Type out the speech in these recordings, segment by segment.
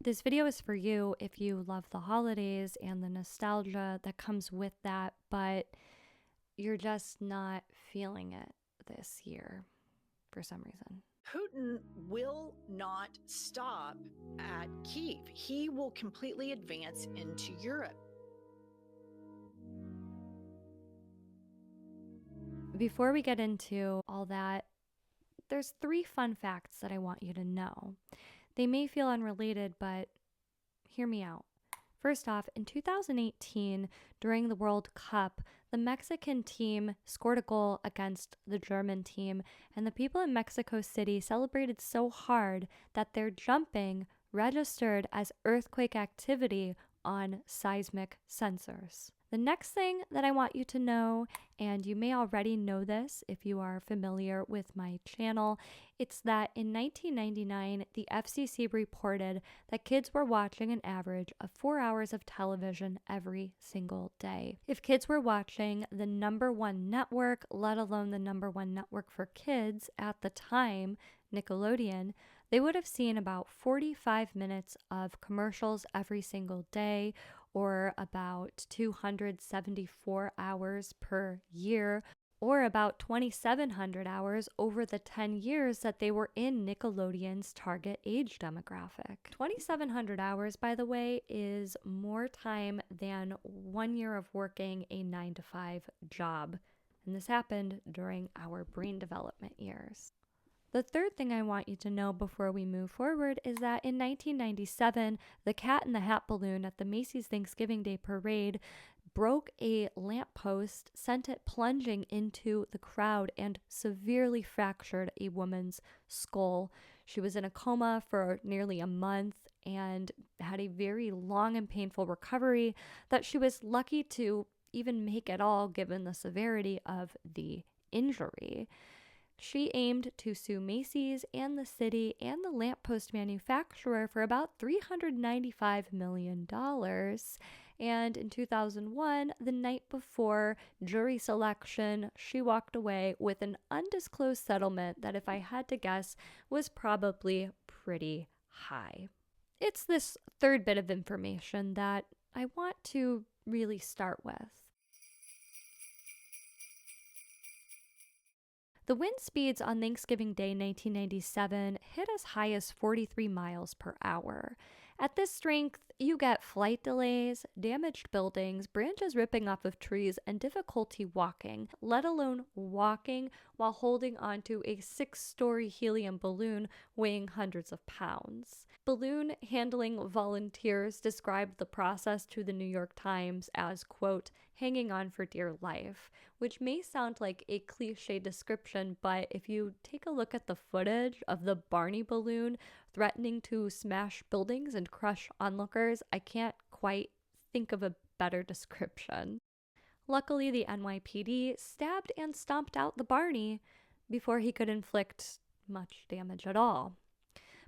This video is for you if you love the holidays and the nostalgia that comes with that, but you're just not feeling it this year for some reason. Putin will not stop at Kyiv. He will completely advance into Europe. Before we get into all that, there's 3 fun facts that I want you to know. They may feel unrelated, but hear me out. First off, in 2018, during the World Cup, the Mexican team scored a goal against the German team, and the people in Mexico City celebrated so hard that their jumping registered as earthquake activity on seismic sensors. The next thing that I want you to know, and you may already know this if you are familiar with my channel, it's that in 1999, the FCC reported that kids were watching an average of 4 hours of television every single day. If kids were watching the #1 network, let alone the #1 network for kids at the time, Nickelodeon, they would have seen about 45 minutes of commercials every single day, or about 274 hours per year, or about 2,700 hours over the 10 years that they were in Nickelodeon's target age demographic. 2,700 hours, by the way, is more time than 1 year of working a 9-to-5 job. And this happened during our brain development years. The third thing I want you to know before we move forward is that in 1997, the Cat in the Hat balloon at the Macy's Thanksgiving Day Parade broke a lamppost, sent it plunging into the crowd, and severely fractured a woman's skull. She was in a coma for nearly a month and had a very long and painful recovery that she was lucky to even make at all given the severity of the injury. She aimed to sue Macy's and the city and the lamppost manufacturer for about $395 million. And in 2001, the night before jury selection, she walked away with an undisclosed settlement that, if I had to guess, was probably pretty high. It's this third bit of information that I want to really start with. The wind speeds on Thanksgiving Day 1997 hit as high as 43 miles per hour. At this strength, you get flight delays, damaged buildings, branches ripping off of trees, and difficulty walking, let alone walking while holding onto a 6-story helium balloon weighing hundreds of pounds. Balloon handling volunteers described the process to the New York Times as, quote, hanging on for dear life, which may sound like a cliche description, but if you take a look at the footage of the Barney balloon threatening to smash buildings and crush onlookers, I can't quite think of a better description. Luckily, the NYPD stabbed and stomped out the Barney before he could inflict much damage at all.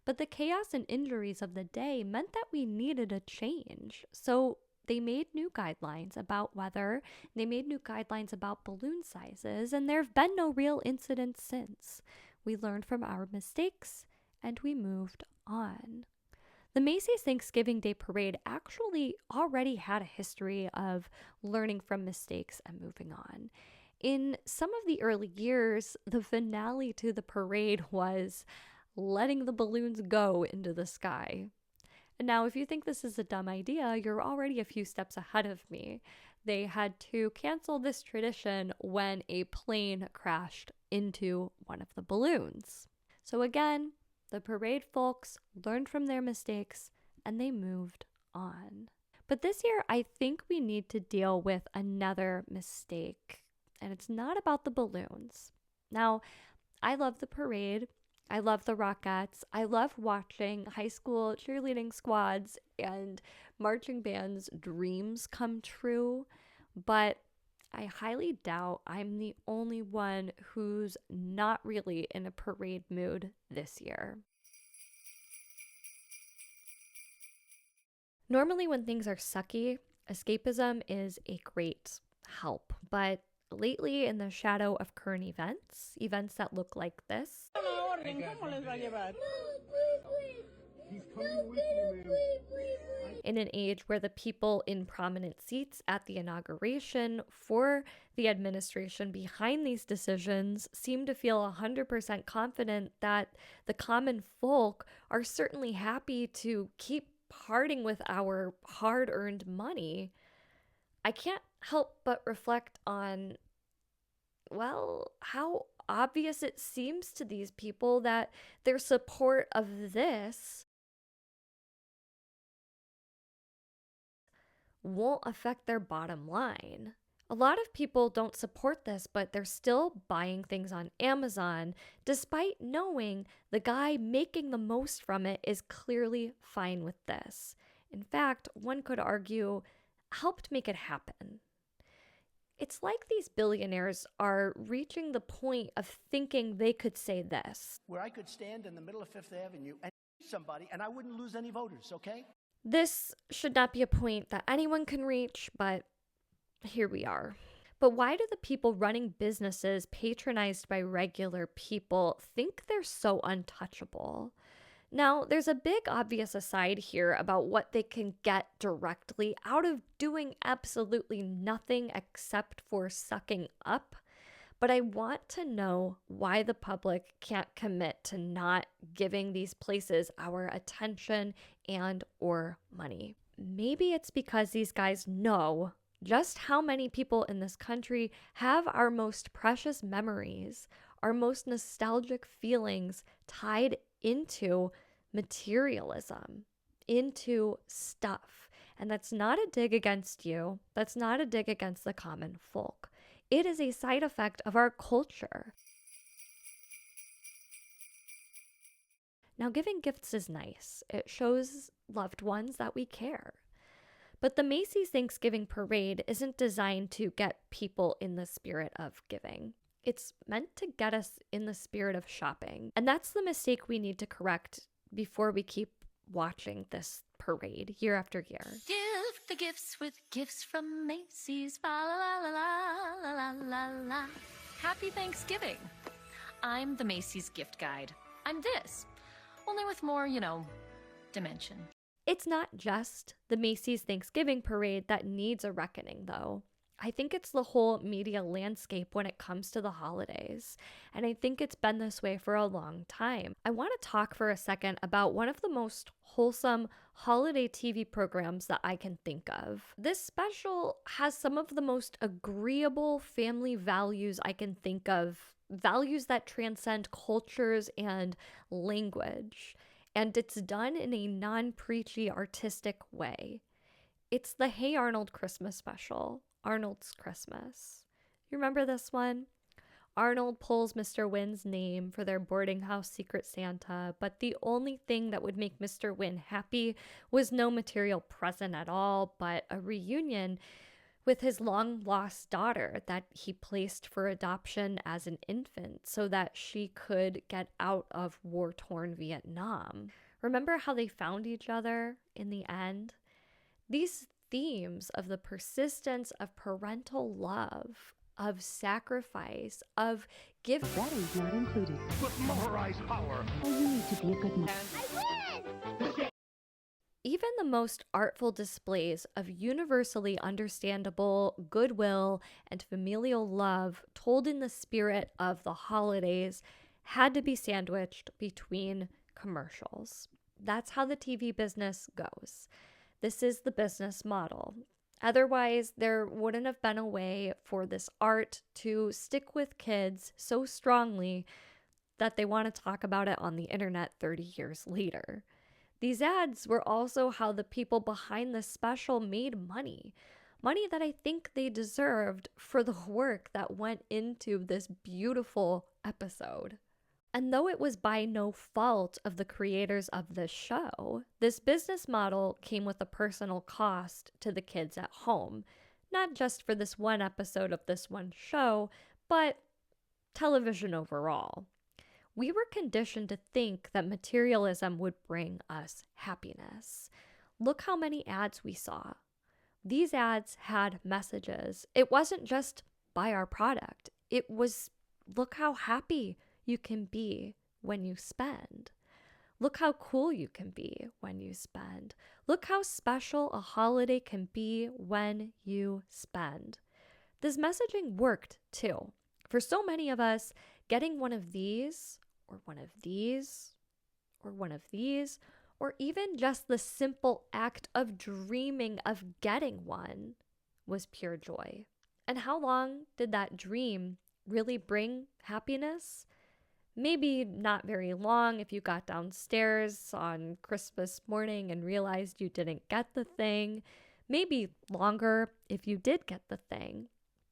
But the chaos and injuries of the day meant that we needed a change. So they made new guidelines about weather, they made new guidelines about balloon sizes, and there have been no real incidents since. We learned from our mistakes, and we moved on. The Macy's Thanksgiving Day Parade actually already had a history of learning from mistakes and moving on. In some of the early years, the finale to the parade was letting the balloons go into the sky. And now, if you think this is a dumb idea, you're already a few steps ahead of me. They had to cancel this tradition when a plane crashed into one of the balloons. So again, the parade folks learned from their mistakes and they moved on. But this year, I think we need to deal with another mistake, and it's not about the balloons. Now, I love the parade. I love the Rockettes. I love watching high school cheerleading squads and marching bands' dreams come true, but I highly doubt I'm the only one who's not really in a parade mood this year. Normally, when things are sucky, escapism is a great help, but lately, in the shadow of current events that look like this. He's coming with you, man. in an age where the people in prominent seats at the inauguration for the administration behind these decisions seem to feel 100% confident that the common folk are certainly happy to keep parting with our hard-earned money, I can't help but reflect on, well, how obvious it seems to these people that their support of this won't affect their bottom line. A lot of people don't support this, but they're still buying things on Amazon, despite knowing the guy making the most from it is clearly fine with this. In fact, one could argue, helped make it happen. It's like these billionaires are reaching the point of thinking they could say this. Where I could stand in the middle of Fifth Avenue and somebody and I wouldn't lose any voters, okay? This should not be a point that anyone can reach, but here we are. But why do the people running businesses patronized by regular people think they're so untouchable? Now, there's a big obvious aside here about what they can get directly out of doing absolutely nothing except for sucking up. But I want to know why the public can't commit to not giving these places our attention and or money. Maybe it's because these guys know just how many people in this country have our most precious memories, our most nostalgic feelings tied into materialism, into stuff. And that's not a dig against you. That's not a dig against the common folk. It is a side effect of our culture. Now, giving gifts is nice. It shows loved ones that we care. But the Macy's Thanksgiving Parade isn't designed to get people in the spirit of giving. It's meant to get us in the spirit of shopping. And that's the mistake we need to correct before we keep watching this parade year after year. Give the gifts with gifts from Macy's. La la la la la la la. Happy Thanksgiving. I'm the Macy's gift guide. I'm this, only with more, dimension. It's not just the Macy's Thanksgiving Parade that needs a reckoning, though. I think it's the whole media landscape when it comes to the holidays, and I think it's been this way for a long time. I want to talk for a second about one of the most wholesome holiday TV programs that I can think of. This special has some of the most agreeable family values I can think of, values that transcend cultures and language, and it's done in a non-preachy, artistic way. It's the Hey Arnold Christmas special. Arnold's Christmas. You remember this one? Arnold pulls Mr. Wynn's name for their boarding house secret Santa, but the only thing that would make Mr. Wynn happy was no material present at all, but a reunion with his long-lost daughter that he placed for adoption as an infant so that she could get out of war-torn Vietnam. Remember how they found each other in the end? These themes of the persistence of parental love, of sacrifice, of giving. Batteries not included. With motorized power. Oh, you need to be a good mom. Even the most artful displays of universally understandable goodwill and familial love told in the spirit of the holidays had to be sandwiched between commercials. That's how the TV business goes. This is the business model. Otherwise, there wouldn't have been a way for this art to stick with kids so strongly that they want to talk about it on the internet 30 years later. These ads were also how the people behind this special made money. Money that I think they deserved for the work that went into this beautiful episode. And though it was by no fault of the creators of this show, this business model came with a personal cost to the kids at home, not just for this one episode of this one show, but television overall. We were conditioned to think that materialism would bring us happiness. Look how many ads we saw. These ads had messages. It wasn't just buy our product. It was look how happy you can be when you spend. Look how cool you can be when you spend. Look how special a holiday can be when you spend. This messaging worked too. For so many of us, getting one of these, or one of these, or one of these, or even just the simple act of dreaming of getting one was pure joy. And how long did that dream really bring happiness? Maybe not very long if you got downstairs on Christmas morning and realized you didn't get the thing. Maybe longer if you did get the thing,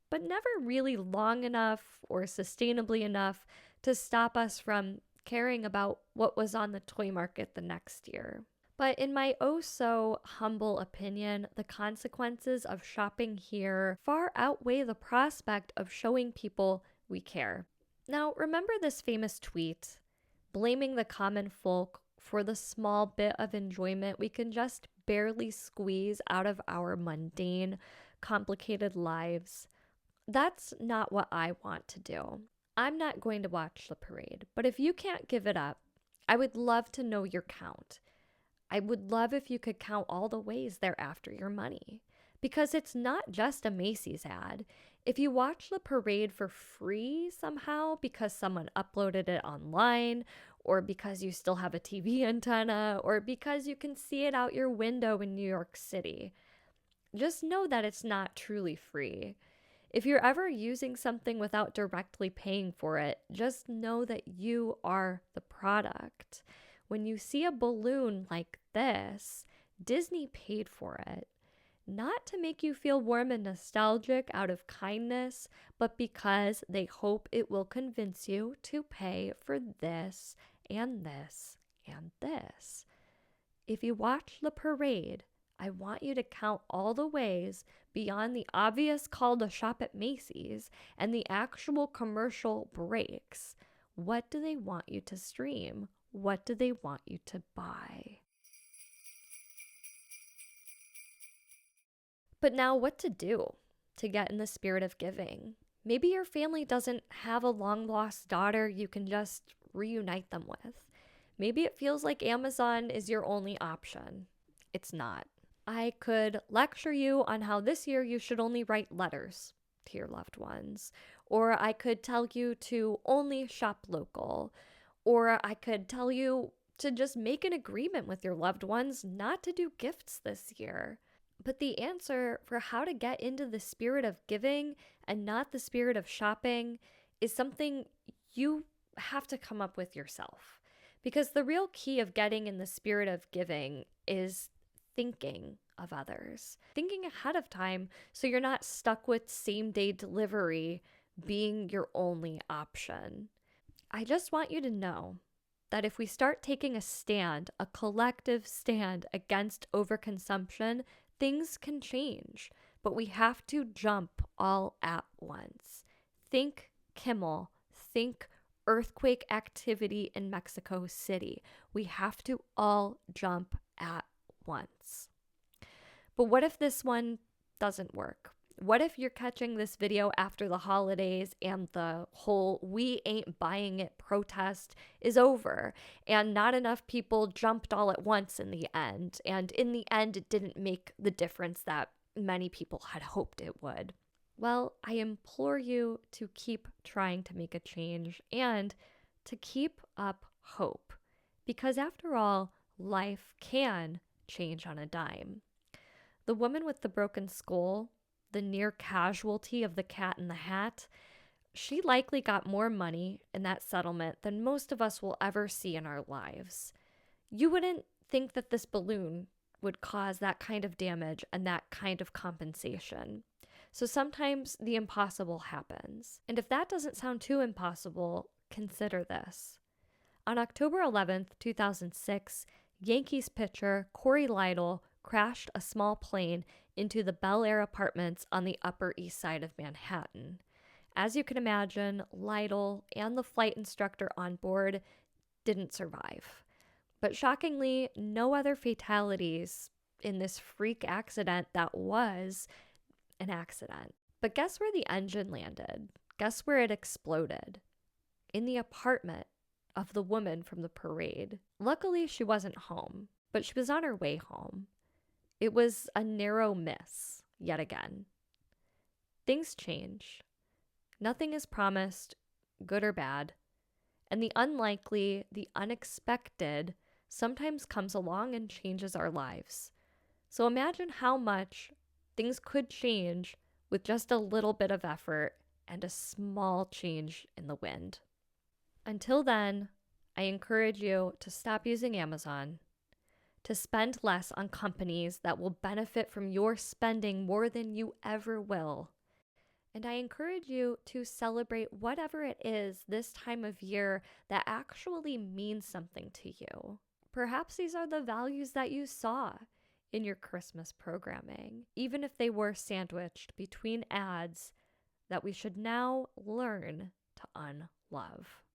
but never really long enough or sustainably enough to stop us from caring about what was on the toy market the next year. But in my oh so humble opinion, the consequences of shopping here far outweigh the prospect of showing people we care. Now, remember this famous tweet, blaming the common folk for the small bit of enjoyment we can just barely squeeze out of our mundane, complicated lives? That's not what I want to do. I'm not going to watch the parade, but if you can't give it up, I would love to know your count. I would love if you could count all the ways they're after your money. Because it's not just a Macy's ad. If you watch the parade for free somehow because someone uploaded it online, or because you still have a TV antenna, or because you can see it out your window in New York City, just know that it's not truly free. If you're ever using something without directly paying for it, just know that you are the product. When you see a balloon like this, Disney paid for it. Not to make you feel warm and nostalgic out of kindness, but because they hope it will convince you to pay for this and this and this. If you watch the parade, I want you to count all the ways beyond the obvious call to shop at Macy's and the actual commercial breaks. What do they want you to stream? What do they want you to buy? But now what to do to get in the spirit of giving? Maybe your family doesn't have a long-lost daughter you can just reunite them with. Maybe it feels like Amazon is your only option. It's not. I could lecture you on how this year you should only write letters to your loved ones. Or I could tell you to only shop local. Or I could tell you to just make an agreement with your loved ones not to do gifts this year. But the answer for how to get into the spirit of giving and not the spirit of shopping is something you have to come up with yourself. Because the real key of getting in the spirit of giving is thinking of others. Thinking ahead of time so you're not stuck with same-day delivery being your only option. I just want you to know that if we start taking a stand, a collective stand against overconsumption, things can change, but we have to jump all at once. Think Kimmel, think earthquake activity in Mexico City. We have to all jump at once. But what if this one doesn't work? What if you're catching this video after the holidays and the whole "we ain't buying it" protest is over and not enough people jumped all at once in the end, and in the end it didn't make the difference that many people had hoped it would? Well, I implore you to keep trying to make a change and to keep up hope, because after all, life can change on a dime. The woman with the broken skull, the near casualty of the Cat in the Hat, she likely got more money in that settlement than most of us will ever see in our lives. You wouldn't think that this balloon would cause that kind of damage and that kind of compensation. So sometimes the impossible happens. And if that doesn't sound too impossible, consider this. On October 11th, 2006, Yankees pitcher Corey Lytle crashed a small plane into the Bel Air apartments on the Upper East Side of Manhattan. As you can imagine, Lytle and the flight instructor on board didn't survive. But shockingly, no other fatalities in this freak accident that was an accident. But guess where the engine landed? Guess where it exploded? In the apartment of the woman from the parade. Luckily, she wasn't home, but she was on her way home. It was a narrow miss, yet again. Things change. Nothing is promised, good or bad, and the unlikely, the unexpected, sometimes comes along and changes our lives. So imagine how much things could change with just a little bit of effort and a small change in the wind. Until then, I encourage you to stop using Amazon, to spend less on companies that will benefit from your spending more than you ever will. And I encourage you to celebrate whatever it is this time of year that actually means something to you. Perhaps these are the values that you saw in your Christmas programming, even if they were sandwiched between ads that we should now learn to unlove.